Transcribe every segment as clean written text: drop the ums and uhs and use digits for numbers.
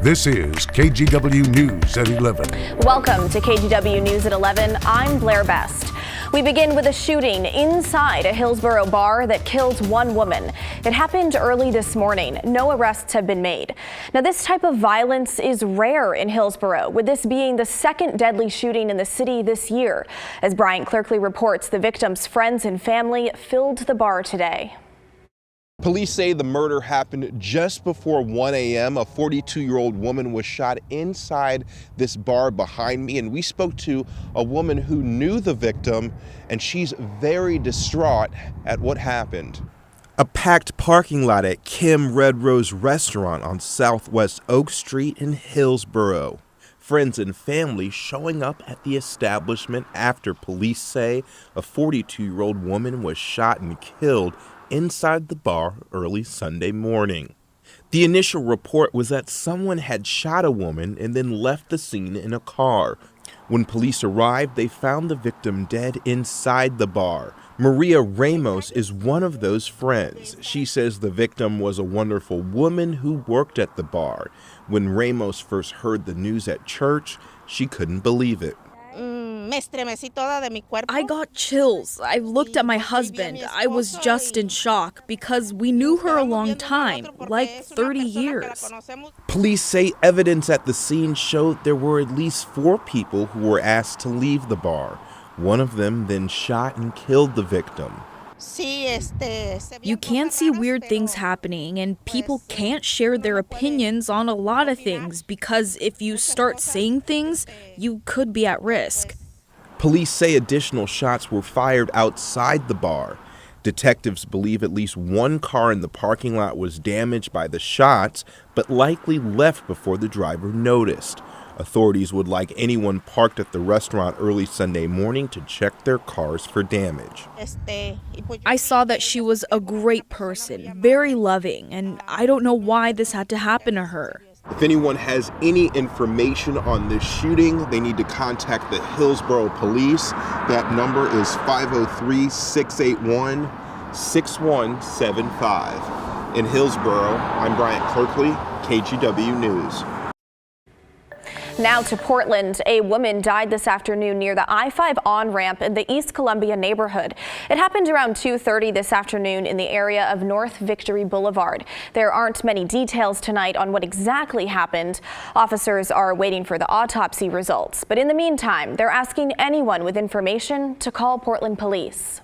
This is KGW News at 11. Welcome to KGW News at 11. I'm Blair Best. We begin with a shooting inside a Hillsborough bar that killed one woman. It happened early this morning. No arrests have been made. Now, this type of violence is rare in Hillsborough, with this being the second deadly shooting in the city this year. As Bryant Clerkley reports, the victim's friends and family filled the bar today. Police say the murder happened just before 1 a.m. A 42-year-old woman was shot inside this bar behind me, and we spoke to a woman who knew the victim, and she's very distraught at what happened. A packed parking lot at Kim Red Rose Restaurant on Southwest Oak Street in Hillsborough. Friends and family showing up at the establishment after police say a 42-year-old woman was shot and killed inside the bar early Sunday morning. The initial report was that someone had shot a woman and then left the scene in a car. When police arrived, they found the victim dead inside the bar. Maria Ramos is one of those friends. She says the victim was a wonderful woman who worked at the bar. When Ramos first heard the news at church, she couldn't believe it. I got chills. I looked at my husband. I was just in shock because we knew her a long time, like 30 years. Police say evidence at the scene showed there were at least 4 people who were asked to leave the bar. One of them then shot and killed the victim. You can't see weird things happening, and people can't share their opinions on a lot of things because if you start saying things, you could be at risk. Police say additional shots were fired outside the bar. Detectives believe at least one car in the parking lot was damaged by the shots, but likely left before the driver noticed. Authorities would like anyone parked at the restaurant early Sunday morning to check their cars for damage. I saw that she was a great person, very loving, and I don't know why this had to happen to her. If anyone has any information on this shooting, they need to contact the Hillsborough Police. That number is 503-681-6175. In Hillsborough, I'm Bryant Clerkley, KGW News. Now to Portland. A woman died this afternoon near the I-5 on-ramp in the East Columbia neighborhood. It happened around 2:30 this afternoon in the area of North Victory Boulevard. There aren't many details tonight on what exactly happened. Officers are waiting for the autopsy results, but in the meantime, they're asking anyone with information to call Portland Police.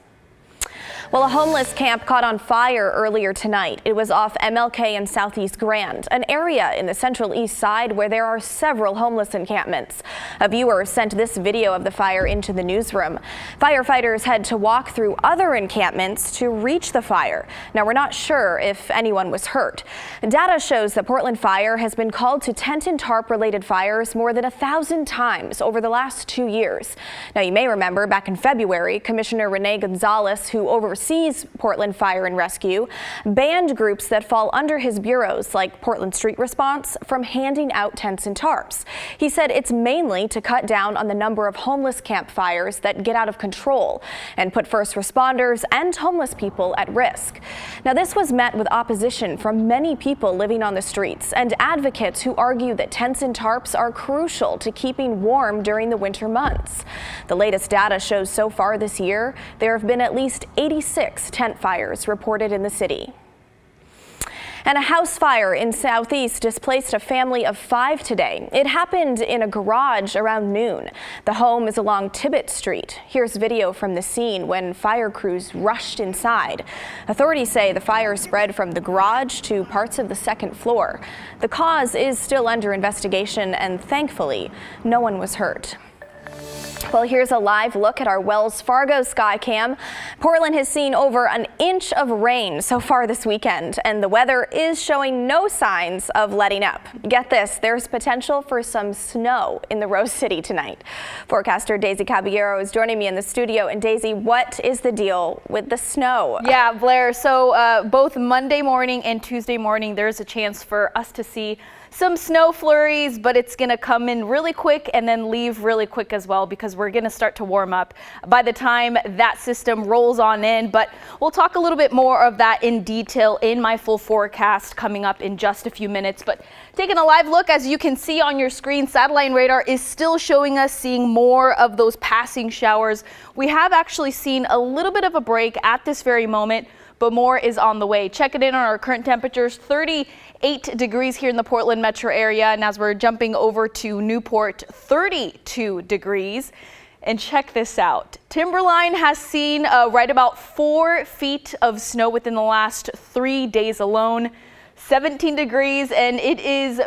Well, a homeless camp caught on fire earlier tonight. It was off MLK and Southeast Grand, an area in the Central East Side where there are several homeless encampments. A viewer sent this video of the fire into the newsroom. Firefighters had to walk through other encampments to reach the fire. Now, we're not sure if anyone was hurt. Data shows that Portland Fire has been called to tent and tarp-related fires more than 1,000 times over the last 2 years. Now, you may remember back in February, Commissioner Renee Gonzalez, who oversees Portland Fire and Rescue, banned groups that fall under his bureaus like Portland Street Response from handing out tents and tarps. He said it's mainly to cut down on the number of homeless campfires that get out of control and put first responders and homeless people at risk. Now, this was met with opposition from many people living on the streets and advocates who argue that tents and tarps are crucial to keeping warm during the winter months. The latest data shows so far this year, there have been at least 86 tent fires reported in the city. And a house fire in Southeast displaced a family of 5 today. It happened in a garage around noon. The home is along Tibbet Street. Here's video from the scene when fire crews rushed inside. Authorities say the fire spread from the garage to parts of the second floor. The cause is still under investigation, and thankfully, no one was hurt. Well, here's a live look at our Wells Fargo sky cam. Portland has seen over an inch of rain so far this weekend, and the weather is showing no signs of letting up. Get this, there's potential for some snow in the Rose City tonight. Forecaster Daisy Caballero is joining me in the studio. And Daisy, what is the deal with the snow? Yeah, Blair, so both Monday morning and Tuesday morning, there's a chance for us to see some snow flurries, but it's going to come in really quick and then leave really quick as well, because we're going to start to warm up by the time that system rolls on in. But we'll talk a little bit more of that in detail in my full forecast coming up in just a few minutes. But taking a live look, as you can see on your screen, satellite radar is still showing us seeing more of those passing showers. We have actually seen a little bit of a break at this very moment, but more is on the way. Checking in on our current temperatures, 38 degrees here in the Portland metro area. And as we're jumping over to Newport, 32 degrees. And check this out. Timberline has seen right about 4 feet of snow within the last 3 days alone. 17 degrees, and it is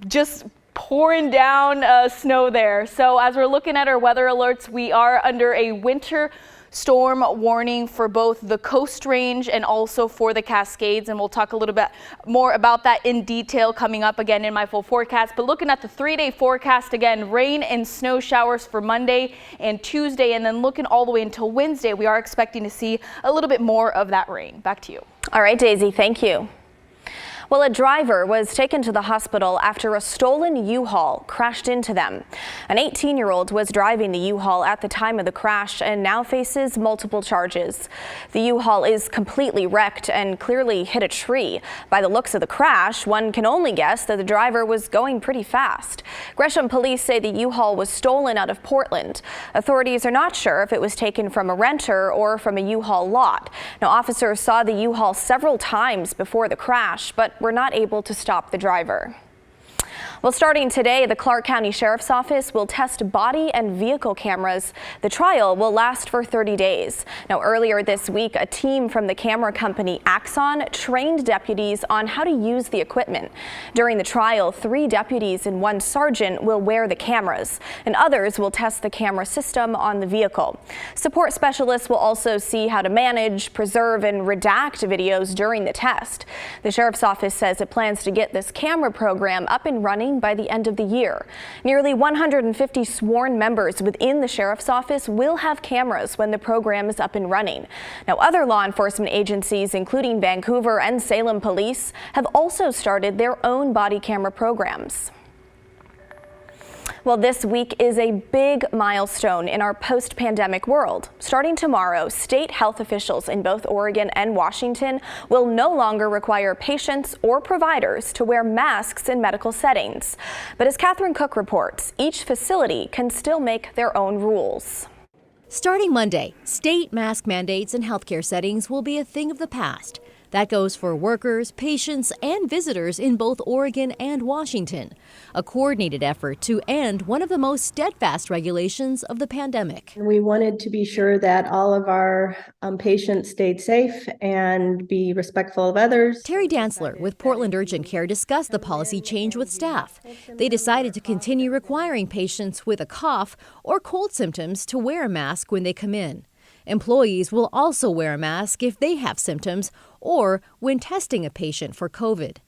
just pouring down snow there. So as we're looking at our weather alerts, we are under a winter storm warning for both the Coast Range and also for the Cascades, and we'll talk a little bit more about that in detail coming up again in my full forecast. But looking at the 3-day forecast again, rain and snow showers for Monday and Tuesday, and then looking all the way until Wednesday, we are expecting to see a little bit more of that rain. Back to you. All right, Daisy, thank you. Well, a driver was taken to the hospital after a stolen U-Haul crashed into them. An 18-year-old was driving the U-Haul at the time of the crash and now faces multiple charges. The U-Haul is completely wrecked and clearly hit a tree. By the looks of the crash, one can only guess that the driver was going pretty fast. Gresham police say the U-Haul was stolen out of Portland. Authorities are not sure if it was taken from a renter or from a U-Haul lot. Now, officers saw the U-Haul several times before the crash, but were not able to stop the driver. Well, starting today, the Clark County Sheriff's Office will test body and vehicle cameras. The trial will last for 30 days. Now, earlier this week, a team from the camera company Axon trained deputies on how to use the equipment. During the trial, 3 deputies and 1 sergeant will wear the cameras, and others will test the camera system on the vehicle. Support specialists will also see how to manage, preserve, and redact videos during the test. The Sheriff's Office says it plans to get this camera program up and running by the end of the year. Nearly 150 sworn members within the Sheriff's Office will have cameras when the program is up and running. Now, other law enforcement agencies, including Vancouver and Salem Police, have also started their own body camera programs. Well, this week is a big milestone in our post-pandemic world. Starting tomorrow, state health officials in both Oregon and Washington will no longer require patients or providers to wear masks in medical settings. But as Catherine Cook reports, each facility can still make their own rules. Starting Monday, state mask mandates in healthcare settings will be a thing of the past. That goes for workers, patients, and visitors in both Oregon and Washington. A coordinated effort to end one of the most steadfast regulations of the pandemic. We wanted to be sure that all of our patients stayed safe and be respectful of others. Terry Dantzler with Portland Urgent Care discussed the policy change with staff. They decided to continue requiring patients with a cough or cold symptoms to wear a mask when they come in. Employees will also wear a mask if they have symptoms or when testing a patient for COVID.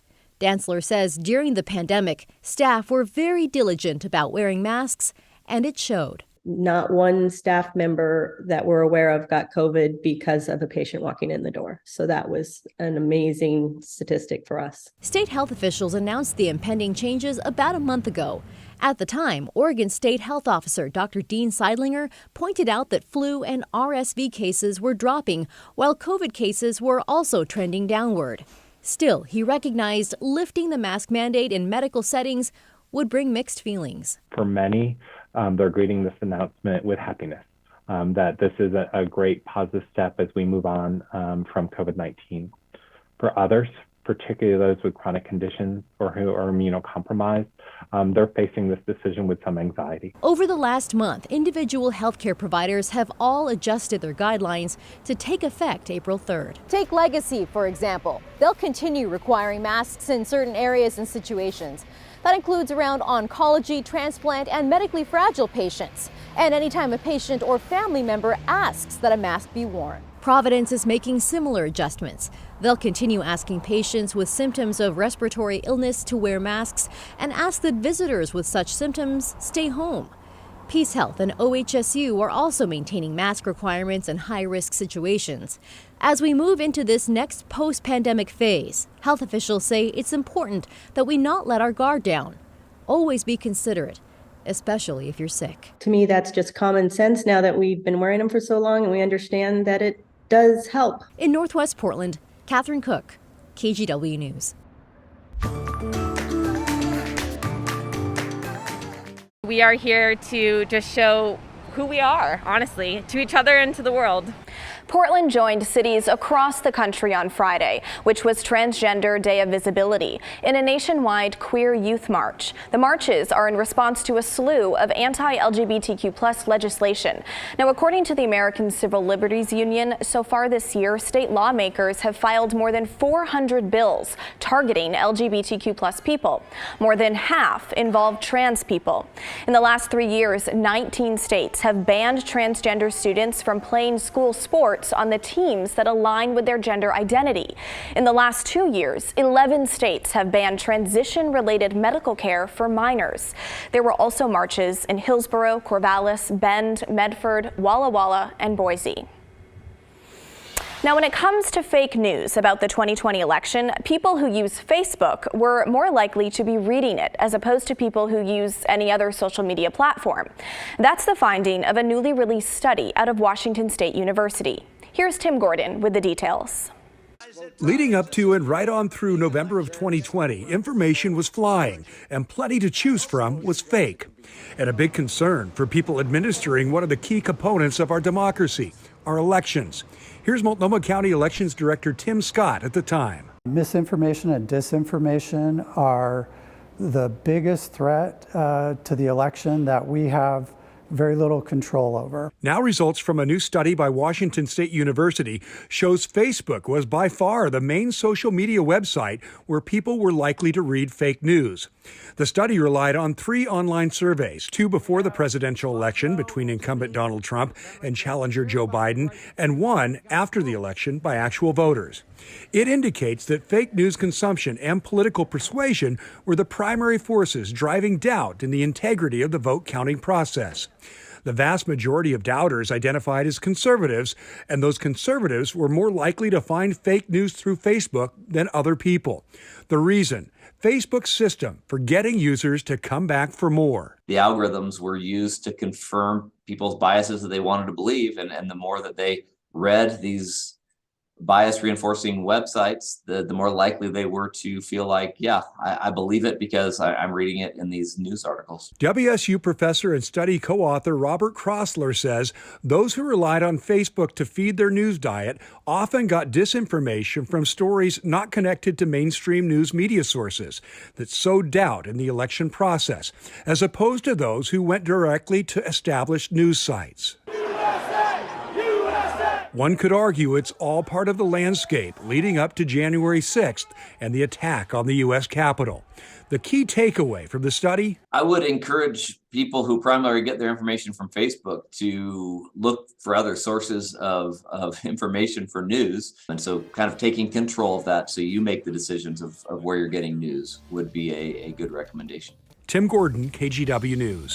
Dantzler says during the pandemic, staff were very diligent about wearing masks, and it showed. Not one staff member that we're aware of got COVID because of a patient walking in the door. So that was an amazing statistic for us. State health officials announced the impending changes about a month ago. At the time, Oregon State Health Officer Dr. Dean Seidlinger pointed out that flu and RSV cases were dropping, while COVID cases were also trending downward. Still, he recognized lifting the mask mandate in medical settings would bring mixed feelings. For many, they're greeting this announcement with happiness, that this is a great positive step as we move on from COVID-19. For others, particularly those with chronic conditions or who are immunocompromised, they're facing this decision with some anxiety. Over the last month, individual healthcare providers have all adjusted their guidelines to take effect April 3rd. Take Legacy, for example. They'll continue requiring masks in certain areas and situations. That includes around oncology, transplant, and medically fragile patients, and anytime a patient or family member asks that a mask be worn. Providence is making similar adjustments. They'll continue asking patients with symptoms of respiratory illness to wear masks and ask that visitors with such symptoms stay home. Peace Health and OHSU are also maintaining mask requirements in high-risk situations. As we move into this next post-pandemic phase, health officials say it's important that we not let our guard down. Always be considerate, especially if you're sick. To me, that's just common sense now that we've been wearing them for so long and we understand that it does help. In Northwest Portland, Catherine Cook, KGW News. We are here to just show who we are, honestly, to each other and to the world. Portland joined cities across the country on Friday, which was Transgender Day of Visibility, in a nationwide queer youth march. The marches are in response to a slew of anti-LGBTQ+ legislation. Now, according to the American Civil Liberties Union, so far this year, state lawmakers have filed more than 400 bills targeting LGBTQ+ people. More than half involve trans people. In the last 3 years, 19 states have banned transgender students from playing school sports on the teams that align with their gender identity. In the last 2 years, 11 states have banned transition-related medical care for minors. There were also marches in Hillsborough, Corvallis, Bend, Medford, Walla Walla, and Boise. Now, when it comes to fake news about the 2020 election, people who use Facebook were more likely to be reading it as opposed to people who use any other social media platform. That's the finding of a newly released study out of Washington State University. Here's Tim Gordon with the details. Leading up to and right on through November of 2020, information was flying, and plenty to choose from was fake. And a big concern for people administering one of the key components of our democracy, our elections. Here's Multnomah County Elections Director Tim Scott at the time. Misinformation and disinformation are the biggest threat to the election that we have very little control over. Now results from a new study by Washington State University shows Facebook was by far the main social media website where people were likely to read fake news. The study relied on 3 online surveys, 2 before the presidential election between incumbent Donald Trump and challenger Joe Biden, and 1 after the election by actual voters. It indicates that fake news consumption and political persuasion were the primary forces driving doubt in the integrity of the vote counting process. The vast majority of doubters identified as conservatives, and those conservatives were more likely to find fake news through Facebook than other people. The reason? Facebook's system for getting users to come back for more. The algorithms were used to confirm people's biases that they wanted to believe, and the more that they read these bias reinforcing websites, the more likely they were to feel like, yeah, I believe it because I'm reading it in these news articles. WSU professor and study co-author Robert Crossler says those who relied on Facebook to feed their news diet often got disinformation from stories not connected to mainstream news media sources that sowed doubt in the election process, as opposed to those who went directly to established news sites. One could argue it's all part of the landscape leading up to January 6th and the attack on the U.S. Capitol. The key takeaway from the study? I would encourage people who primarily get their information from Facebook to look for other sources of information for news. And so kind of taking control of that so you make the decisions of where you're getting news would be a good recommendation. Tim Gordon, KGW News.